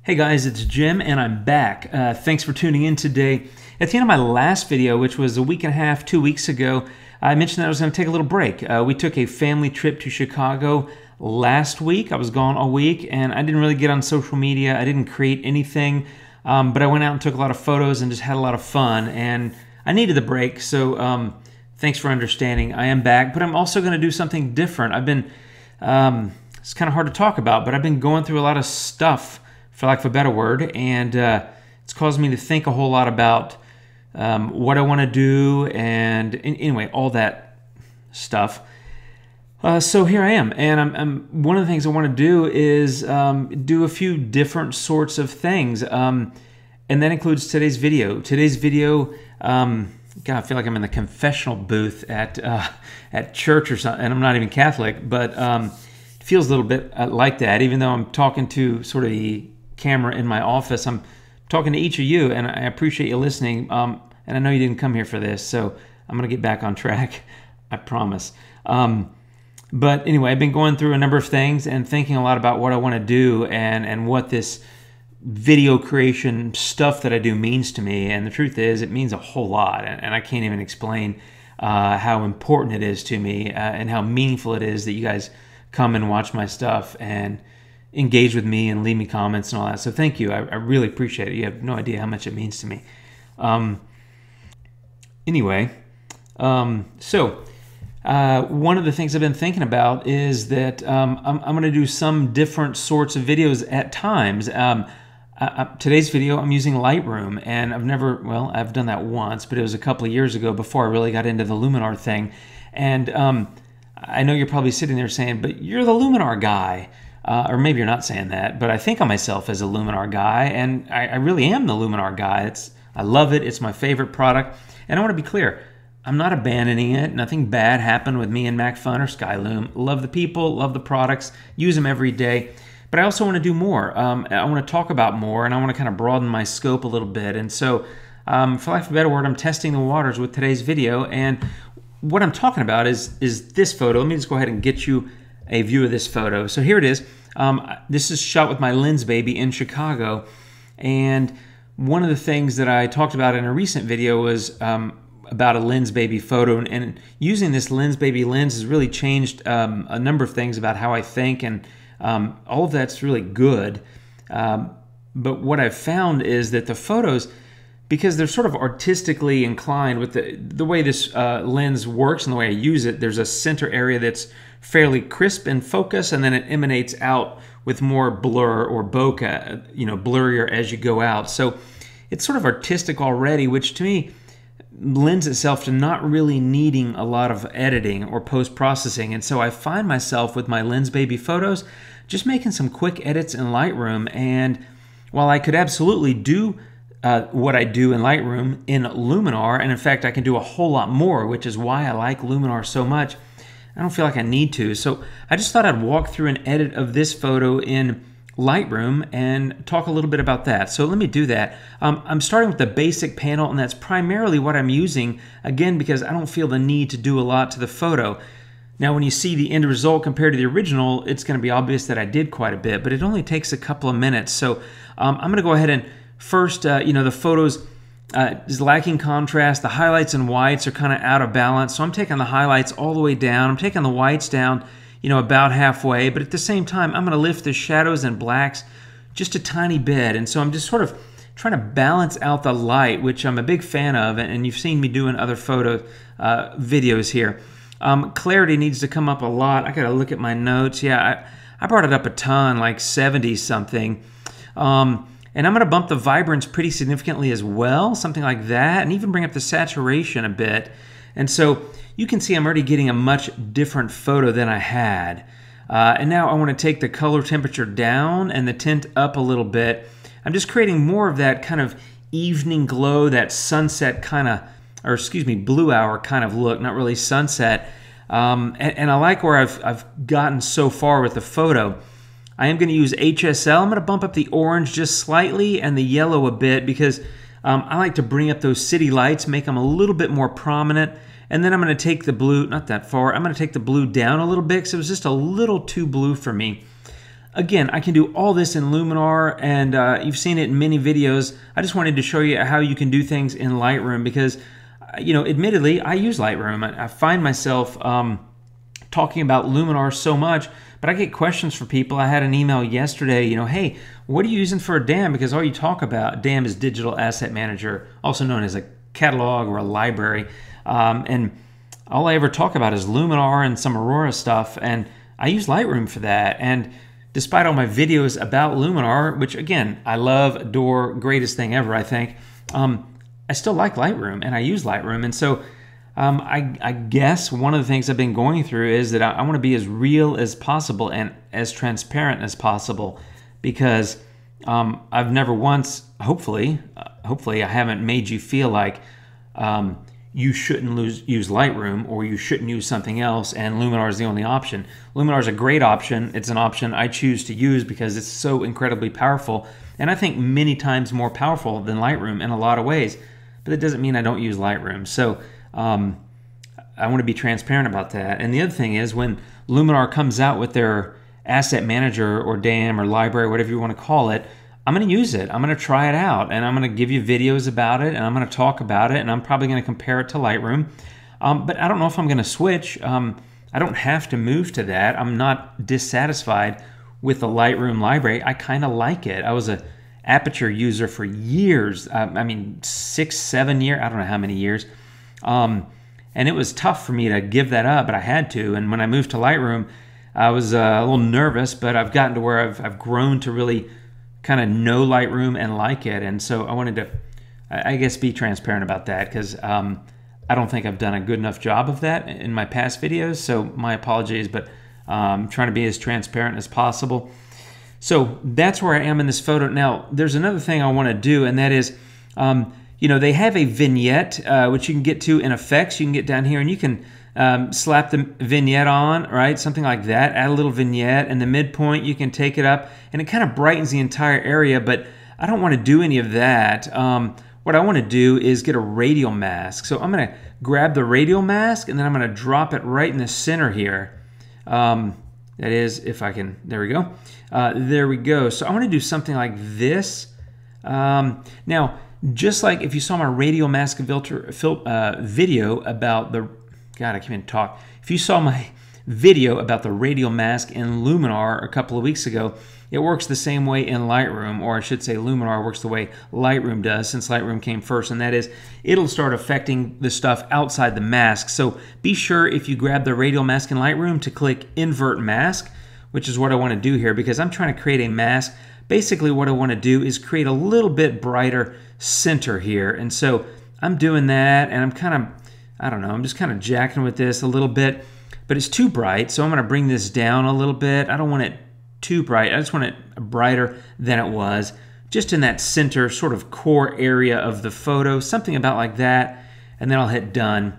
Hey guys, it's Jim and I'm back. Thanks for tuning in today. At the end of my last video, which was a week and a half, 2 weeks ago, I mentioned that I was going to take a little break. We took a family trip to Chicago last week. I was gone all week and I didn't really get on social media. I didn't create anything, but I went out and took a lot of photos and just had a lot of fun, and I needed the break, so thanks for understanding. I am back, but I'm also going to do something different. I've been, it's kind of hard to talk about, but I've been going through a lot of stuff, for lack of a better word, and it's caused me to think a whole lot about what I want to do, and anyway, all that stuff. So here I am, and I'm one of the things I want to do is do a few different sorts of things, and that includes today's video. Today's video, God, I feel like I'm in the confessional booth at church or something, and I'm not even Catholic, but it feels a little bit like that, even though I'm talking to sort of the camera in my office. I'm talking to each of you, and I appreciate you listening, and I know you didn't come here for this, so I'm going to get back on track, I promise. But anyway, I've been going through a number of things and thinking a lot about what I want to do and what this video creation stuff that I do means to me, and the truth is it means a whole lot, and I can't even explain how important it is to me and how meaningful it is that you guys come and watch my stuff and engage with me and leave me comments and all that. So thank you. I really appreciate it. You have no idea how much it means to me. Anyway, so one of the things I've been thinking about is that I'm going to do some different sorts of videos at times. Today's video, I'm using Lightroom, and I've done that once, but it was a couple of years ago before I really got into the Luminar thing. And I know you're probably sitting there saying, but you're the Luminar guy. Or maybe you're not saying that, but I think of myself as a Luminar guy, and I really am the Luminar guy. I love it. It's my favorite product. And I want to be clear, I'm not abandoning it. Nothing bad happened with me and MacFun or Skyloom. Love the people, love the products, use them every day. But I also want to do more. I want to talk about more, and I want to kind of broaden my scope a little bit. And so, for lack of a better word, I'm testing the waters with today's video. And what I'm talking about is this photo. Let me just go ahead and get you a view of this photo. So here it is. This is shot with my Lensbaby in Chicago, and one of the things that I talked about in a recent video was about a Lensbaby photo, and using this Lensbaby lens has really changed a number of things about how I think, and all of that's really good. But what I've found is that the photos, because they're sort of artistically inclined with the way this lens works and the way I use it, there's a center area that's fairly crisp and focused, and then it emanates out with more blur or bokeh, blurrier as you go out. So it's sort of artistic already, which to me lends itself to not really needing a lot of editing or post-processing. And so I find myself with my Lensbaby photos just making some quick edits in Lightroom, and while I could absolutely do what I do in Lightroom in Luminar, and in fact I can do a whole lot more, which is why I like Luminar so much, I don't feel like I need to. So I just thought I'd walk through an edit of this photo in Lightroom and talk a little bit about that. So let me do that. I'm starting with the basic panel, and that's primarily what I'm using, again, because I don't feel the need to do a lot to the photo. Now when you see the end result compared to the original, it's going to be obvious that I did quite a bit, but it only takes a couple of minutes. So I'm going to go ahead and first, the photos is lacking contrast. The highlights and whites are kind of out of balance. So I'm taking the highlights all the way down. I'm taking the whites down, about halfway. But at the same time, I'm going to lift the shadows and blacks just a tiny bit. And so I'm just sort of trying to balance out the light, which I'm a big fan of. And you've seen me doing other photo videos here. Clarity needs to come up a lot. I got to look at my notes. Yeah, I brought it up a ton, like 70 something. And I'm going to bump the vibrance pretty significantly as well, something like that, and even bring up the saturation a bit. And so you can see I'm already getting a much different photo than I had. And now I want to take the color temperature down and the tint up a little bit. I'm just creating more of that kind of evening glow, that sunset kind of, or excuse me, blue hour kind of look, not really sunset. And I like where I've gotten so far with the photo. I am going to use HSL. I'm going to bump up the orange just slightly and the yellow a bit because I like to bring up those city lights, make them a little bit more prominent. And then I'm going to take the blue, not that far, I'm going to take the blue down a little bit because it was just a little too blue for me. again, I can do all this in Luminar, and you've seen it in many videos. I just wanted to show you how you can do things in Lightroom because, admittedly, I use Lightroom. I find myself talking about Luminar so much, but I get questions from people. I had an email yesterday, hey, what are you using for a DAM? Because all you talk about, DAM is Digital Asset Manager, also known as a catalog or a library. And all I ever talk about is Luminar and some Aurora stuff, and I use Lightroom for that. And despite all my videos about Luminar, which again, I love, adore, greatest thing ever, I think, I still like Lightroom and I use Lightroom. And so I guess one of the things I've been going through is that I want to be as real as possible and as transparent as possible, because I've never once, hopefully I haven't made you feel like you shouldn't use Lightroom or you shouldn't use something else and Luminar is the only option. Luminar is a great option. It's an option I choose to use because it's so incredibly powerful, and I think many times more powerful than Lightroom in a lot of ways, but it doesn't mean I don't use Lightroom. So I want to be transparent about that. And the other thing is, when Luminar comes out with their asset manager or DAM or library, whatever you want to call it, I'm going to use it. I'm going to try it out, and I'm going to give you videos about it, and I'm going to talk about it, and I'm probably going to compare it to Lightroom. But I don't know if I'm going to switch. I don't have to move to that. I'm not dissatisfied with the Lightroom library. I kind of like it. I was a Aperture user for years. 6, 7 years. I don't know how many years. And it was tough for me to give that up, but I had to. And when I moved to Lightroom, I was a little nervous, but I've gotten to where I've grown to really kind of know Lightroom and like it. And so I wanted to, I guess, be transparent about that, because I don't think I've done a good enough job of that in my past videos. So my apologies, but I'm trying to be as transparent as possible. So that's where I am in this photo. Now, there's another thing I want to do, and that is, they have a vignette, which you can get to in effects. You can get down here and you can slap the vignette on, right? Something like that. Add a little vignette, and the midpoint, you can take it up, and it kind of brightens the entire area, but I don't want to do any of that. What I want to do is get a radial mask. So I'm going to grab the radial mask, and then I'm going to drop it right in the center here. That is, if I can, there we go. There we go. So I want to do something like this. Now, just like if you saw my radial mask video about the, God, I can't even talk. If you saw my video about the radial mask in Luminar a couple of weeks ago, it works the same way in Lightroom, or I should say Luminar works the way Lightroom does, since Lightroom came first, and that is, it'll start affecting the stuff outside the mask. So be sure, if you grab the radial mask in Lightroom, to click Invert Mask, which is what I want to do here, because I'm trying to create a mask. Basically what I want to do is create a little bit brighter center here, and so I'm doing that, and I'm kind of, I don't know, I'm just kind of jacking with this a little bit, but it's too bright, so I'm going to bring this down a little bit. I don't want it too bright. I just want it brighter than it was, just in that center sort of core area of the photo, something about like that, and then I'll hit done.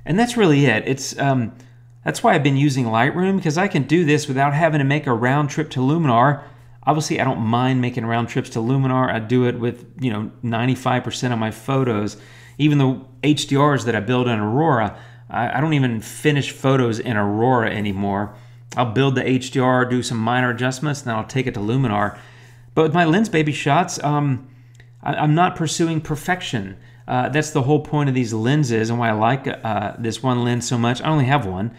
And that's really it. It's that's why I've been using Lightroom, because I can do this without having to make a round trip to Luminar. Obviously, I don't mind making round trips to Luminar. I do it with 95% of my photos. Even the HDRs that I build in Aurora, I don't even finish photos in Aurora anymore. I'll build the HDR, do some minor adjustments, and then I'll take it to Luminar. But with my Lensbaby shots, I'm not pursuing perfection. That's the whole point of these lenses, and why I like this one lens so much. I only have one.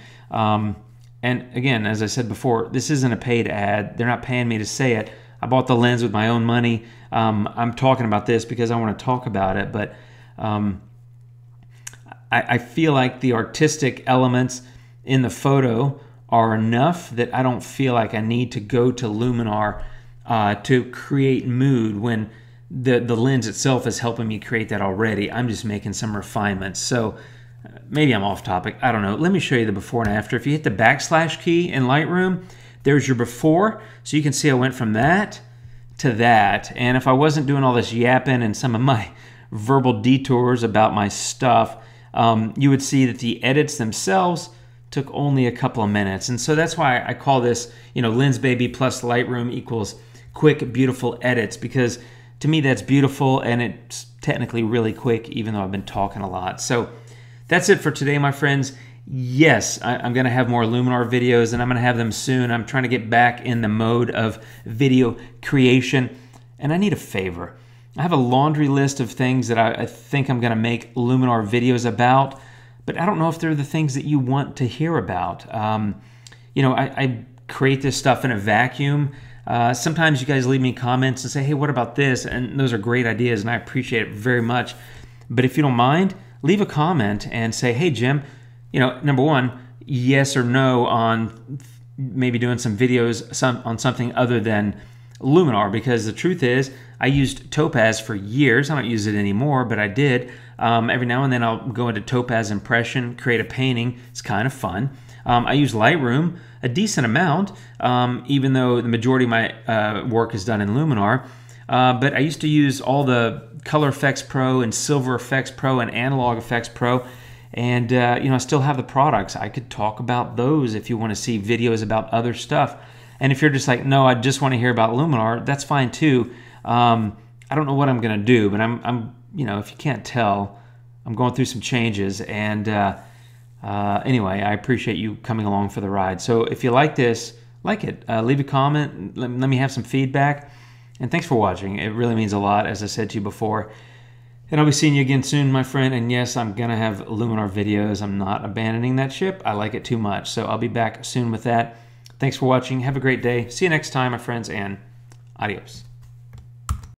And again, as I said before, this isn't a paid ad. They're not paying me to say it. I bought the lens with my own money. I'm talking about this because I want to talk about it, but I feel like the artistic elements in the photo are enough that I don't feel like I need to go to Luminar to create mood when the lens itself is helping me create that already. I'm just making some refinements. So maybe I'm off topic. I don't know. Let me show you the before and after. If you hit the backslash key in Lightroom, there's your before. So you can see I went from that to that. And if I wasn't doing all this yapping and some of my verbal detours about my stuff, you would see that the edits themselves took only a couple of minutes. And so that's why I call this, Lensbaby plus Lightroom equals quick, beautiful edits, because to me that's beautiful and it's technically really quick, even though I've been talking a lot. So that's it for today, my friends. Yes, I'm going to have more Luminar videos, and I'm going to have them soon. I'm trying to get back in the mode of video creation, and I need a favor. I have a laundry list of things that I think I'm going to make Luminar videos about, but I don't know if they're the things that you want to hear about. You know, I create this stuff in a vacuum. Sometimes you guys leave me comments and say, hey, what about this? And those are great ideas, and I appreciate it very much. But if you don't mind, leave a comment and say, hey, Jim, you know, number one, yes or no on maybe doing some videos on something other than Luminar, because the truth is I used Topaz for years. I don't use it anymore, but I did. Every now and then I'll go into Topaz Impression, create a painting. It's kind of fun. I use Lightroom a decent amount, even though the majority of my work is done in Luminar. But I used to use all the Color Effects Pro and Silver Effects Pro and Analog Effects Pro. And, you know, I still have the products. I could talk about those if you want to see videos about other stuff. And if you're just like, no, I just want to hear about Luminar, that's fine too. I don't know what I'm going to do, but I'm, you know, if you can't tell, I'm going through some changes. And anyway, I appreciate you coming along for the ride. So if you like this, like it. Leave a comment. Let me have some feedback. And thanks for watching. It really means a lot, as I said to you before. And I'll be seeing you again soon, my friend. And yes, I'm going to have Luminar videos. I'm not abandoning that ship. I like it too much. So I'll be back soon with that. Thanks for watching. Have a great day. See you next time, my friends, and adios.